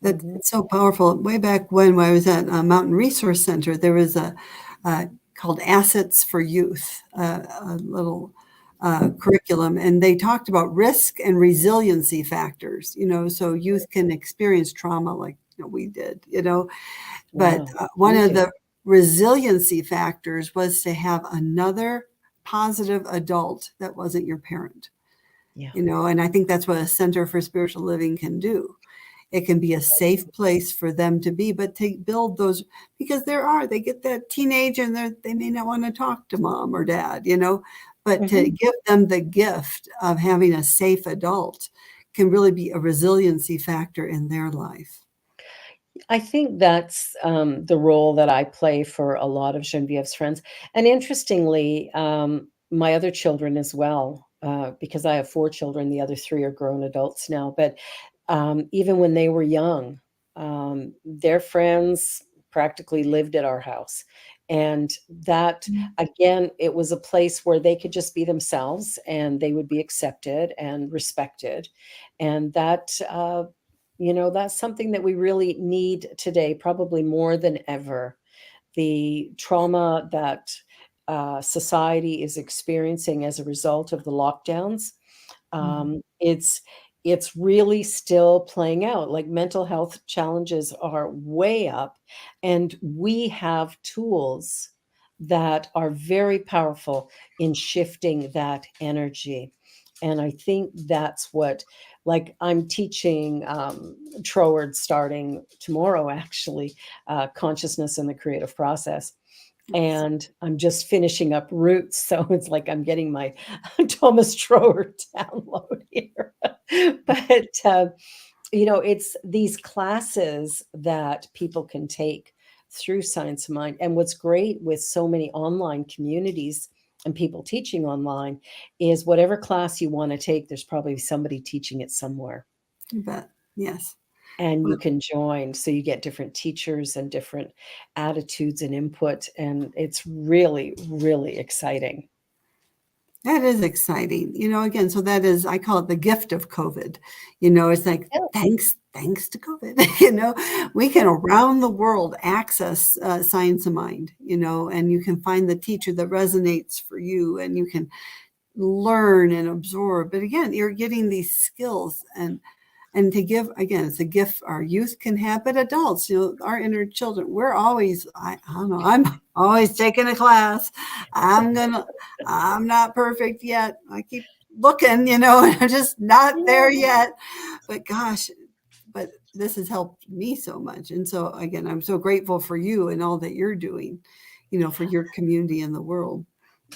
That Mhm. it's so powerful. Way back when I was at Mountain Resource Center, there was a called Assets for Youth, a little curriculum, and they talked about risk and resiliency factors. So youth can experience trauma like we did. But Wow. one We of do. the resiliency factors was to have another positive adult that wasn't your parent. Yeah. And I think that's what a center for spiritual living can do. It can be a safe place for them to be, but to build those, because they get that teenage and they may not want to talk to mom or dad, but to Mhm. give them the gift of having a safe adult can really be a resiliency factor in their life. I think that's the role that I play for a lot of Genevieve's friends. And interestingly, my other children as well, because I have four children, the other three are grown adults now. But even when they were young, their friends practically lived at our house. And that, again, it was a place where they could just be themselves and they would be accepted and respected. And that's something that we really need today, probably more than ever. The trauma that society is experiencing as a result of the lockdowns, Mhm. it's really still playing out. Like mental health challenges are way up, and we have tools that are very powerful in shifting that energy. And I think that's what, like, I'm teaching Troward starting tomorrow, actually, consciousness in the creative process. Yes. And I'm just finishing up Roots, so it's like I'm getting my Thomas Troward download here. But, it's these classes that people can take through Science of Mind. And what's great with so many online communities and people teaching online is whatever class you want to take, there's probably somebody teaching it somewhere. You bet. Yes. And you But can join, so you get different teachers and different attitudes and input, and it's really, really exciting. that is exciting. Again, so that is, I call it the gift of COVID. It's like, Yeah. thanks to COVID, we can around the world access Science of Mind, and you can find the teacher that resonates for you and you can learn and absorb. But again, you're getting these skills and to give, again, it's a gift our youth can have, but adults, our inner children, we're always, I don't know, I'm always taking a class. I'm not perfect yet. I keep looking, and I'm just not there Yeah. yet. But gosh, but this has helped me so much. And so again, I'm so grateful for you and all that you're doing, for your community in the world.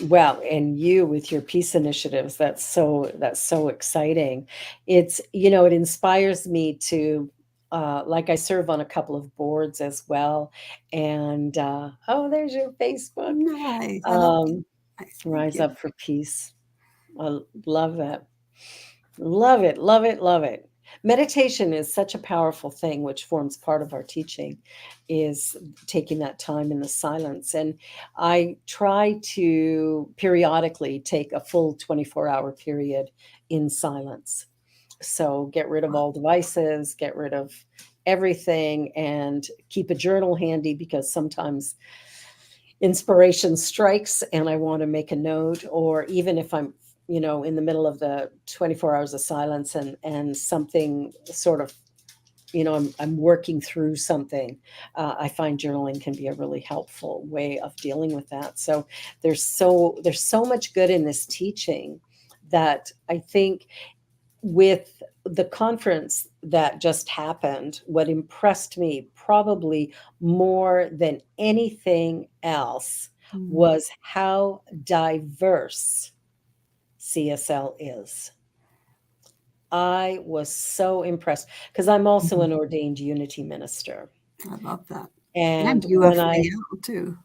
Well, and you with your peace initiatives, that's so exciting. It inspires me to, like, I serve on a couple of boards as well. And oh, there's your Facebook. Nice. I love that. Um, Nice. Thank Rise you. Up for Peace. I love that. Love it, love it, love it. Meditation is such a powerful thing, which forms part of our teaching, is taking that time in the silence. And I try to periodically take a full 24-hour period in silence. So get rid of all devices, get rid of everything, and keep a journal handy, because sometimes inspiration strikes and I want to make a note. Or even if I'm, in the middle of the 24 hours of silence, and something sort of, I'm working through something, I find journaling can be a really helpful way of dealing with that. So there's so much good in this teaching, that I think, with the conference that just happened, what impressed me probably more than anything else Mm, was how diverse CSL is. I was so impressed, because I'm also mhm. an ordained unity minister. I love that. And And when I UFAL too.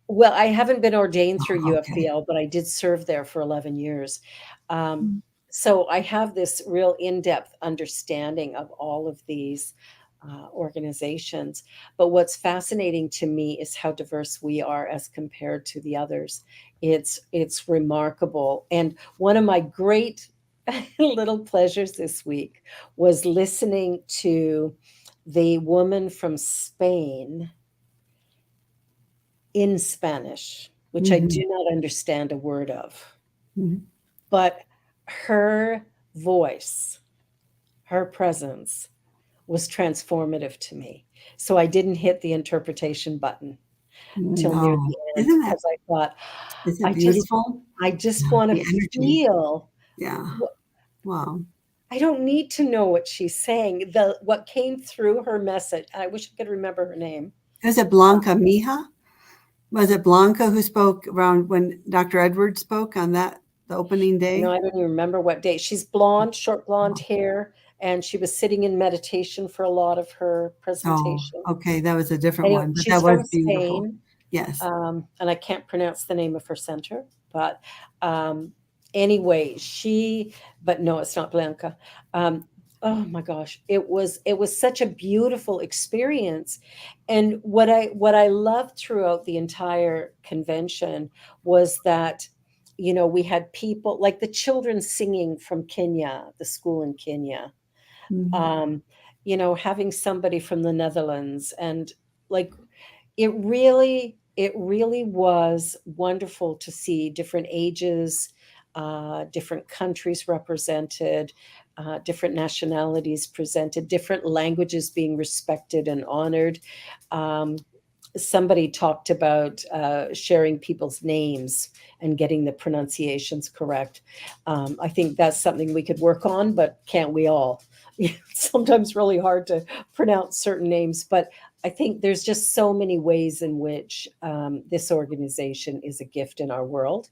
Well, I haven't been ordained through Oh, okay. UFPL, but I did serve there for 11 years. Um, Mm, so I have this real in-depth understanding of all of these organizations. But what's fascinating to me is how diverse we are as compared to the others. It's remarkable. And one of my great little pleasures this week was listening to the woman from Spain in Spanish, which I mhm, do not understand a word of, mhm, but her voice, her presence was transformative to me. So I didn't hit the interpretation button till near no. the end, because I thought, Is it I just beautiful? I just Yeah, want to the energy. feel Yeah. Wow. I don't need to know what she's saying. The what came through her message. I wish I could remember her name. Is it Blanca Mija? Was it Blanca who spoke around when Dr. Edwards spoke on that, the opening day? I don't even remember what day. She's blonde, short blonde hair, and she was sitting in meditation for a lot of her Oh, presentation. okay. That was a different Anyway, one, but she's that was from beautiful. Spain, Yes. and I can't pronounce the name of her center, but um, anyway, but no, it's not Blanca. Um, oh my gosh, it was such a beautiful experience, and what I loved throughout the entire convention was that we had people like the children singing from Kenya, the school in Kenya, Mhm. um, having somebody from the Netherlands, and like it really was wonderful to see different ages, different countries represented, different nationalities presented, different languages being respected and honored. Um, Somebody talked about sharing people's names and getting the pronunciations correct. I think that's something we could work on, but can't we all? It's sometimes really hard to pronounce certain names, but I think there's just so many ways in which this organization is a gift in our world.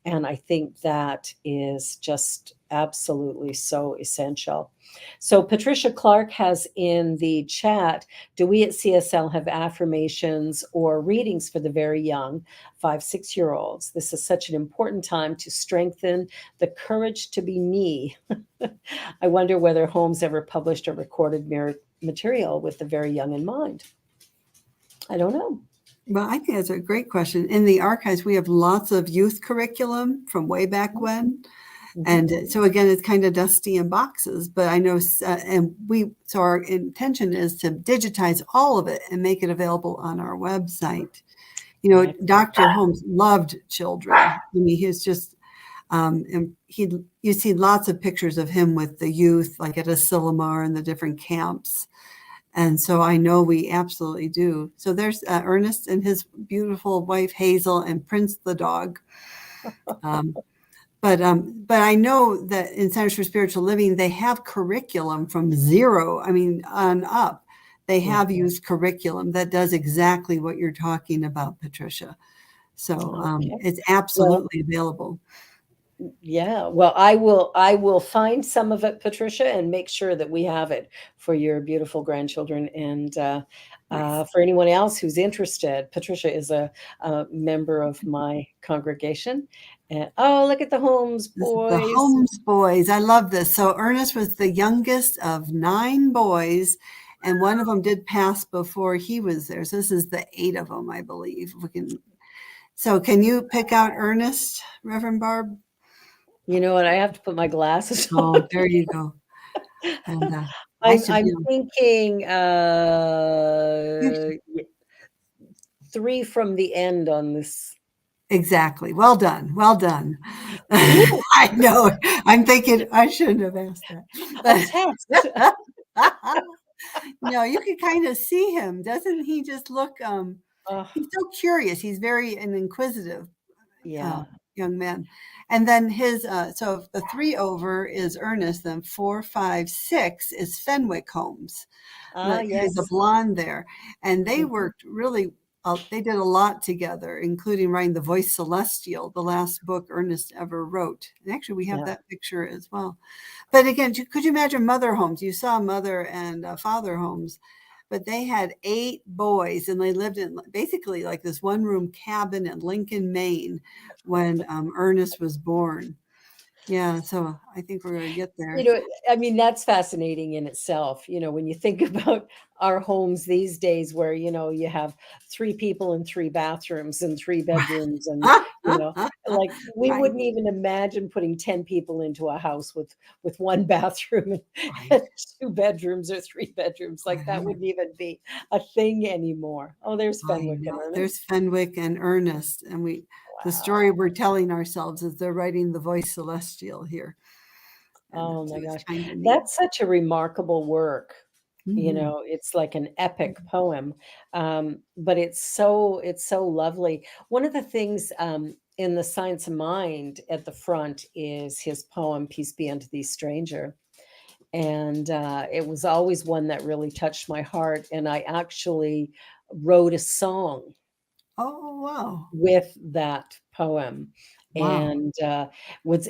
And I think that is just absolutely so essential. So Patricia Clark has in the chat, do we at CSL have affirmations or readings for the very young, 5, 6 year olds? This is such an important time to strengthen the courage to be me. I wonder whether Holmes ever published or recorded material with the very young in mind. I don't know. Well, I think that's a great question. In the archives, we have lots of youth curriculum from way back when. Mhm. And so again, it's kind of dusty in boxes, but I know, so our intention is to digitize all of it and make it available on our website. Excellent. Dr. Holmes loved children. I mean, he's just, and you see lots of pictures of him with the youth, like at Asilomar and the different camps. And so I know we absolutely do. So there's Ernest and his beautiful wife, Hazel, and Prince the dog. Um, but I know that in Centers for Spiritual Living, they have curriculum from zero, I mean, on up. They have used curriculum that does exactly what you're talking about, Patricia. So Okay. it's Well, absolutely available. yeah. Well, I will find some of it, Patricia, and make sure that we have it for your beautiful grandchildren and Nice. for anyone else who's interested. Patricia is a member of my congregation. And oh, look at the Holmes This is the boys. Holmes boys. I love this. So Ernest was the youngest of 9 boys, and one of them did pass before he was there. So this is the 8 of them, I believe. So can you pick out Ernest, Reverend Barb? You know what? I have to put my glasses Oh, on. there you go. And I I'm should I'm be thinking you, 3 from the end on this. exactly. Well done. Well done. Ooh, I know. I'm thinking I shouldn't have asked a test. that. No, you can kind of see him. Doesn't he just look Oh, he's so curious. He's very an inquisitive yeah. young man. And then so the 3 over is Ernest, then 4, 5, 6 is Fenwick Holmes, the Yes. blonde there. And they Mhm. worked really, they did a lot together, including writing The Voice Celestial, the last book Ernest ever wrote. And actually, we have Yeah. that picture as well. But again, could you imagine Mother Holmes? You saw Mother and Father Holmes, but they had 8 boys and they lived in basically like this one room cabin in Lincoln, Maine when Ernest was born. Yeah, so I think we're going to get You there. know, I mean, that's fascinating in itself, when you think about our homes these days where, you have 3 people and 3 bathrooms and 3 bedrooms and, you know, like we Right, wouldn't even imagine putting 10 people into a house with 1 bathroom and right, and 2 bedrooms or 3 bedrooms. Like that right. wouldn't even be a thing anymore. Oh, there's I Fenwick and know. There's Ernest. Fenwick and Ernest, and the story Wow. we're telling ourselves is they're writing The Voice Celestial here, and Oh so my it's gosh. kind of neat. That's such a remarkable work. Mhm. It's like an epic poem. But it's so lovely. One of the things, in the Science of Mind at the front is his poem, Peace Be Unto Thee, Stranger. And it was always one that really touched my heart. And I actually wrote a song Oh, wow. with that poem. Wow. And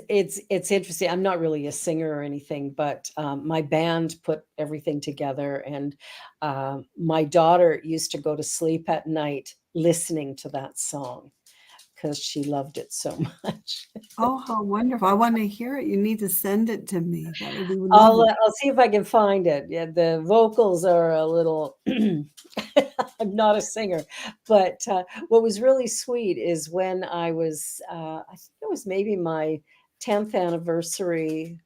it's interesting. I'm not really a singer or anything, but my band put everything together. And my daughter used to go to sleep at night listening to that song because she loved it so much. Oh, how wonderful. I want to hear it. You need to send it to me. That would be lovely. I'll see if I can find it. Yeah, the vocals are a little. I'm not a singer, but what was really sweet is when I was, I think it was maybe my 10th anniversary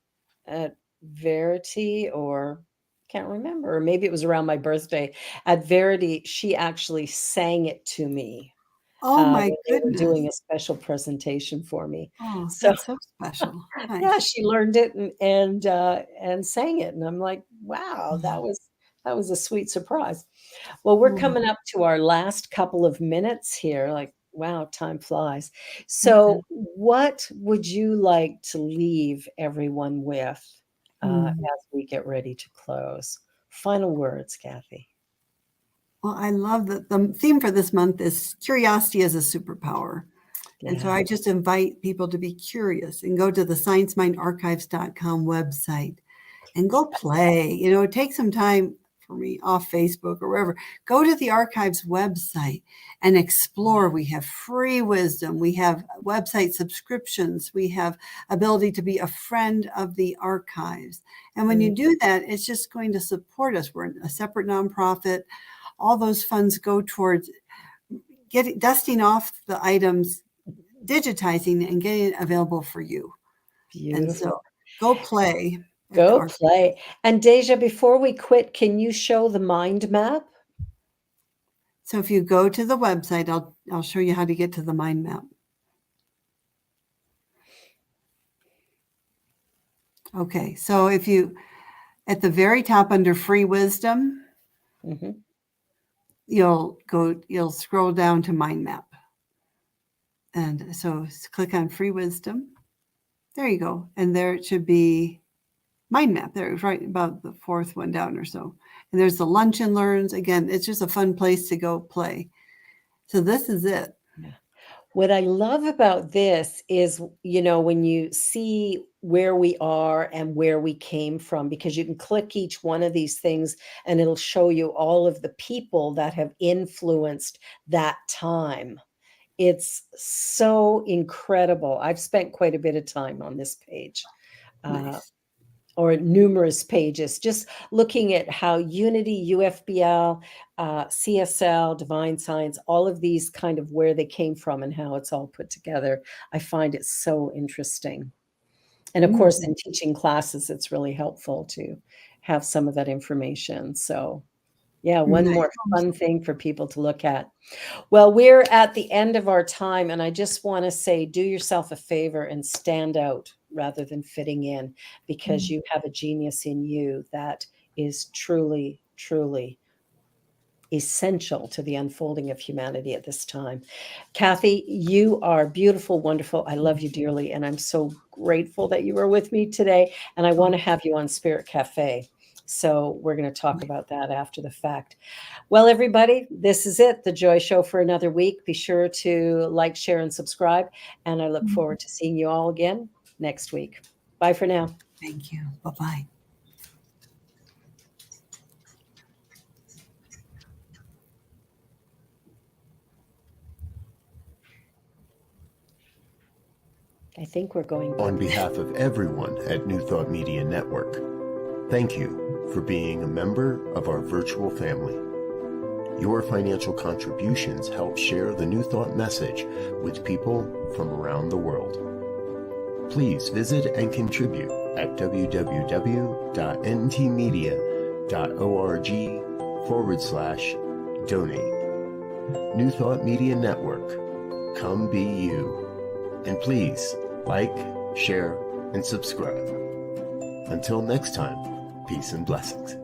at Verity, or can't remember, or maybe it was around my birthday at Verity. She actually sang it to me Oh, my when they were doing goodness. a special presentation for me. Oh, So that's so special. yeah, Nice. she learned it and sang it, and I'm like, wow, Oh, that was a sweet surprise. Well, we're oh, coming up to our last couple of minutes here. Like, wow, time flies. yeah. So, what would you like to leave everyone with Mm. as we get ready to close? Final words, Kathy. Well, I love that the theme for this month is curiosity as a superpower. And so Yeah. I just invite people to be curious and go to the sciencemindarchives.com website and go play. Take some time for me off Facebook or wherever. Go to the archives website and explore. We have free wisdom. We have website subscriptions. We have ability to be a friend of the archives. And when you do that, it's just going to support us. We're a separate nonprofit. All those funds go towards dusting off the items, digitizing and getting it available for you. And Beautiful. so go play at the Go archive. play. And Deja, before we quit, can you show the mind map? So if you go to the website, I'll show you how to get to the mind map. Okay, so if you, at the very top under free wisdom, Mhm. you'll scroll down to mind map. And so click on free wisdom. There you go. And there it should be mind map. There, it's right about the fourth one down or so. And there's the lunch and learns. Again, it's just a fun place to go play. So this is it. What I love about this is, when you see where we are and where we came from, because you can click each one of these things and it'll show you all of the people that have influenced that time. It's so incredible. I've spent quite a bit of time on this page. Nice. Or numerous pages, just looking at how Unity, UFBL, CSL, Divine Science, all of these kind of where they came from and how it's all put together. I find it so interesting. And of course, in teaching classes, it's really helpful to have some of that information. So yeah, one Nice. more fun thing for people to look at. Well, we're at the end of our time, and I just want to say, do yourself a favor and stand out rather than fitting in, because you have a genius in you that is truly, truly essential to the unfolding of humanity at this time. Kathy, you are beautiful, wonderful. I love you dearly, and I'm so grateful that you were with me today. And I want to have you on Spirit Cafe. So we're going to talk about that after the fact. Well, everybody, this is it, the Joy Show for another week. Be sure to like, share, and subscribe. And I look forward to seeing you all again next week. Bye for now. Thank you. Bye-bye. I think we're going. On behalf of everyone at New Thought Media Network, thank you for being a member of our virtual family. Your financial contributions help share the New Thought message with people from around the world. Please visit and contribute at www.ntmedia.org/donate. New Thought Media Network, come be you. And please like, share, and subscribe. Until next time, peace and blessings.